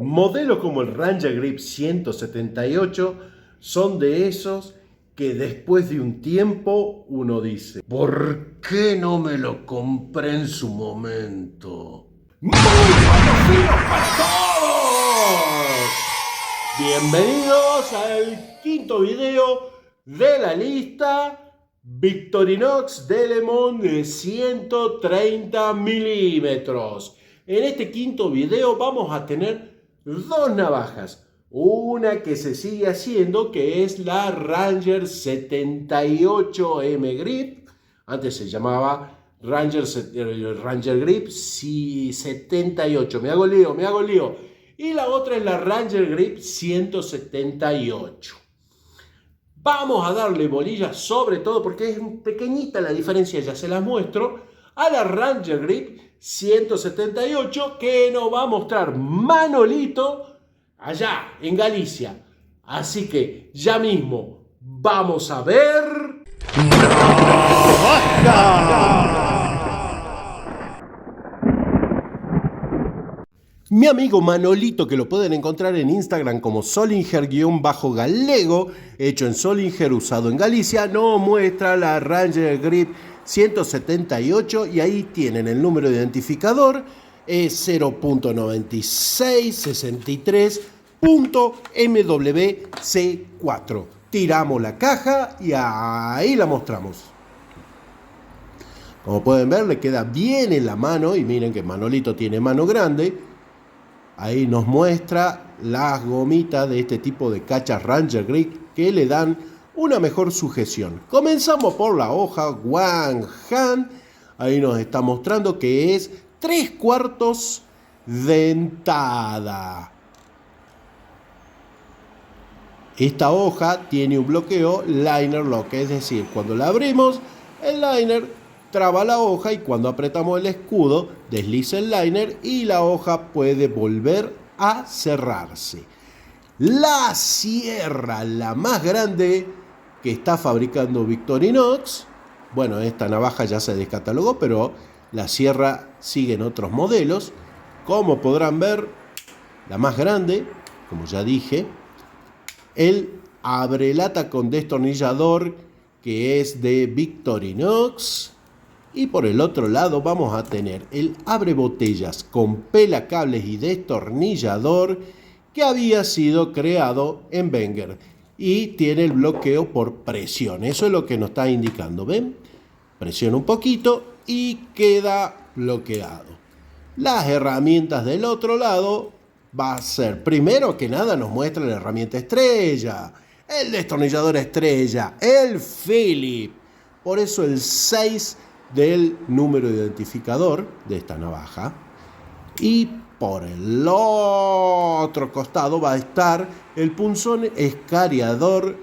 Modelos como el Ranger Grip 178 son de esos que después de un tiempo uno dice, ¿por qué no me lo compré en su momento? ¡Muy buenos días para todos! Bienvenidos al quinto video de la lista Victorinox Delemon de 130 milímetros. En este quinto video vamos a tener dos navajas. Una que se sigue haciendo, que es la Ranger 78M Grip. Antes se llamaba Ranger Grip 78. Me hago lío. Y la otra es la Ranger Grip 178. Vamos a darle bolilla, sobre todo porque es pequeñita la diferencia, ya se las muestro, a la Ranger Grip 178 que nos va a mostrar Manolito allá en Galicia. Así que ya mismo vamos a ver... Mi amigo Manolito, que lo pueden encontrar en Instagram como Solinger-galego, hecho en Solinger, usado en Galicia, nos muestra la Ranger Grip 178 y ahí tienen el número de identificador, es 0.9663.MWC4. Tiramos la caja y ahí la mostramos. Como pueden ver, le queda bien en la mano y miren que Manolito tiene mano grande. Ahí nos muestra las gomitas de este tipo de cachas Ranger Grip que le dan una mejor sujeción. Comenzamos por la hoja One Hand. Ahí nos está mostrando que es 3/4 dentada. Esta hoja tiene un bloqueo liner lock, es decir, cuando la abrimos, el liner traba la hoja y cuando apretamos el escudo desliza el liner y la hoja puede volver a cerrarse. La sierra, la más grande que está fabricando Victorinox, bueno, esta navaja ya se descatalogó, pero la sierra sigue en otros modelos. Como podrán ver, la más grande, como ya dije, el abrelata con destornillador que es de Victorinox. Y por el otro lado vamos a tener el abrebotellas con pelacables y destornillador que había sido creado en Wenger. Y tiene el bloqueo por presión. Eso es lo que nos está indicando. ¿Ven? Presiona un poquito y queda bloqueado. Las herramientas del otro lado va a ser, primero que nada nos muestra la herramienta estrella. El destornillador estrella. El Philip. Por eso el 6 del número de identificador de esta navaja. Y por el otro costado va a estar el punzón escariador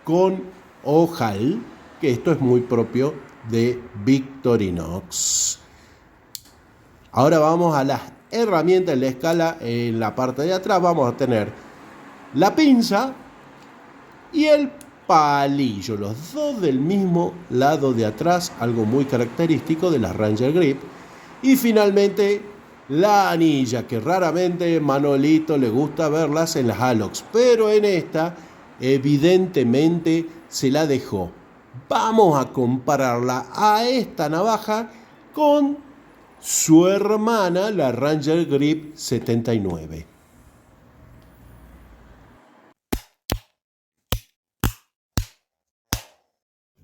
con ojal, que esto es muy propio de Victorinox. Ahora vamos a las herramientas en la escala. En la parte de atrás vamos a tener la pinza y el palillo, los dos del mismo lado de atrás, algo muy característico de la Ranger Grip. Y finalmente la anilla, que raramente Manolito le gusta verlas en las Alox, pero en esta evidentemente se la dejó. Vamos a compararla a esta navaja con su hermana, la Ranger Grip 79.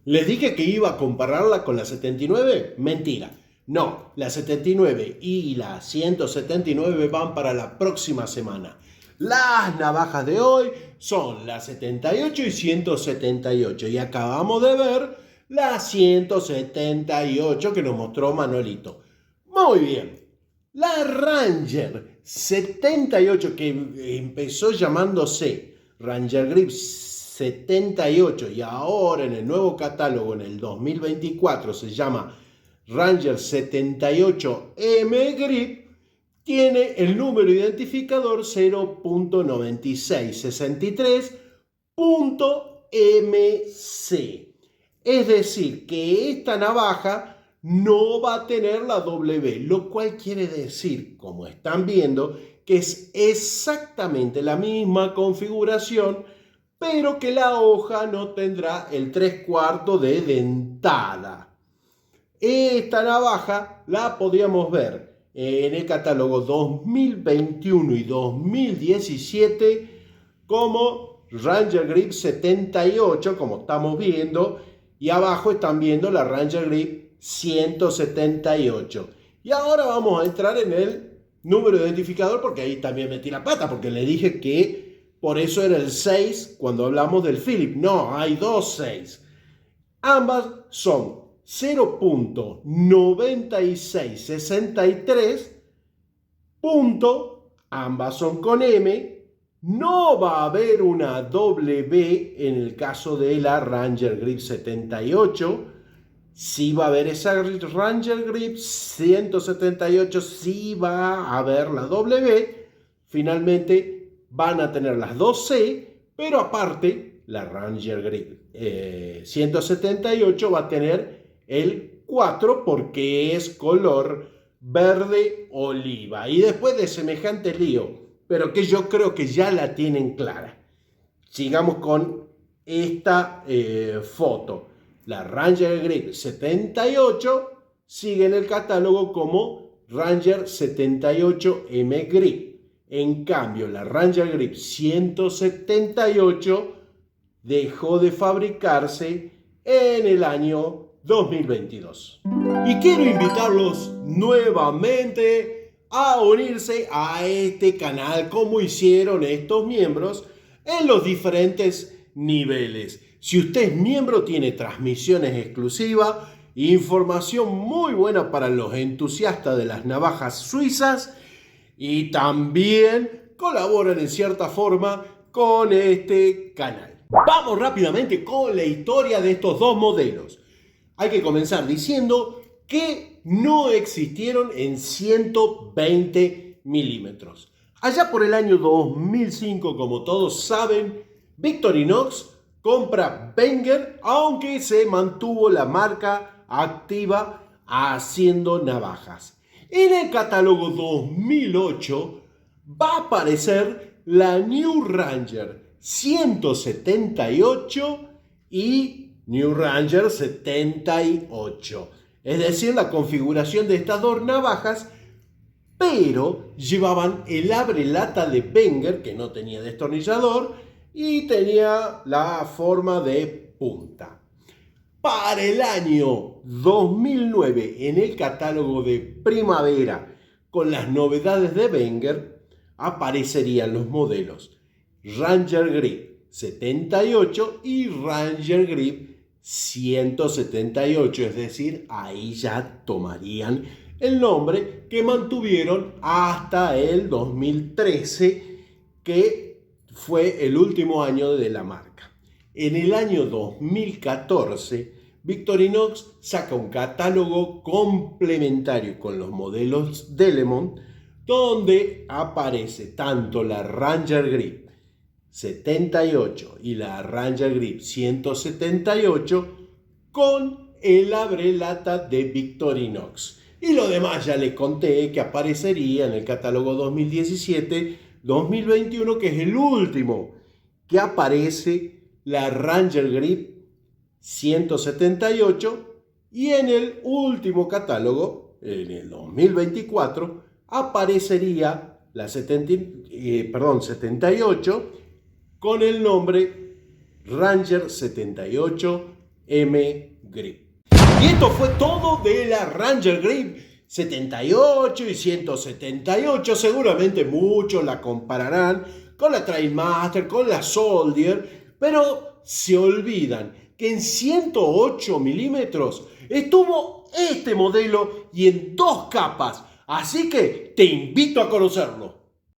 ¿Les dije que iba a compararla con la 79? Mentira. No, la 79 y la 179 van para la próxima semana. Las navajas de hoy son la 78 y 178. Y acabamos de ver la 178 que nos mostró Manolito. Muy bien. La Ranger 78, que empezó llamándose Ranger Grip 78 y ahora en el nuevo catálogo en el 2024 se llama Ranger 78M Grip, tiene el número identificador 0.9663.MC. Es decir, que esta navaja no va a tener la W, lo cual quiere decir, como están viendo, que es exactamente la misma configuración, pero que la hoja no tendrá el 3/4 de dentada. Esta navaja la podíamos ver en el catálogo 2021 y 2017 como Ranger Grip 78, como estamos viendo, y abajo están viendo la Ranger Grip 178. Y ahora vamos a entrar en el número identificador, porque ahí también metí la pata, porque le dije que por eso era el 6 cuando hablamos del Philip. No, hay dos 6. Ambas son 0.9663, ambas son con M. No va a haber una W en el caso de la Ranger Grip 78. Sí va a haber esa Ranger Grip 178, sí va a haber la W. Finalmente van a tener las dos C, pero aparte la Ranger Grip 178 va a tener el 4 porque es color verde oliva. Y después de semejante lío, pero que yo creo que ya la tienen clara, sigamos con esta foto. La Ranger Grip 78 sigue en el catálogo como Ranger 78M Grip. En cambio, la Ranger Grip 178 dejó de fabricarse en el año 2022. Y quiero invitarlos nuevamente a unirse a este canal como hicieron estos miembros en los diferentes niveles. Si usted es miembro, tiene transmisiones exclusivas, información muy buena para los entusiastas de las navajas suizas y también colaboran en cierta forma con este canal. Vamos rápidamente con la historia de estos dos modelos. Hay que comenzar diciendo que no existieron en 120 milímetros. Allá por el año 2005, como todos saben, Victorinox compra Wenger, aunque se mantuvo la marca activa haciendo navajas. En el catálogo 2008 va a aparecer la New Ranger 178 y New Ranger 78. Es decir, la configuración de estas dos navajas, pero llevaban el abrelata de Wenger, que no tenía destornillador, y tenía la forma de punta. Para el año 2009, en el catálogo de primavera, con las novedades de Wenger, aparecerían los modelos Ranger Grip 78 y Ranger Grip 178, es decir, ahí ya tomarían el nombre que mantuvieron hasta el 2013, que fue el último año de la marca. En el año 2014, Victorinox saca un catálogo complementario con los modelos Delemont, donde aparece tanto la Ranger Grip 78 y la Ranger Grip 178 con el abrelata de Victorinox. Y lo demás ya les conté que aparecería en el catálogo 2017-2021, que es el último que aparece la Ranger Grip 178, y en el último catálogo, en el 2024, aparecería la 78 con el nombre Ranger 78M Grip. Y esto fue todo de la Ranger Grip 78 y 178. Seguramente muchos la compararán con la Trailmaster, con la Soldier, pero se olvidan que en 108 milímetros estuvo este modelo y en 2 capas. Así que te invito a conocerlo.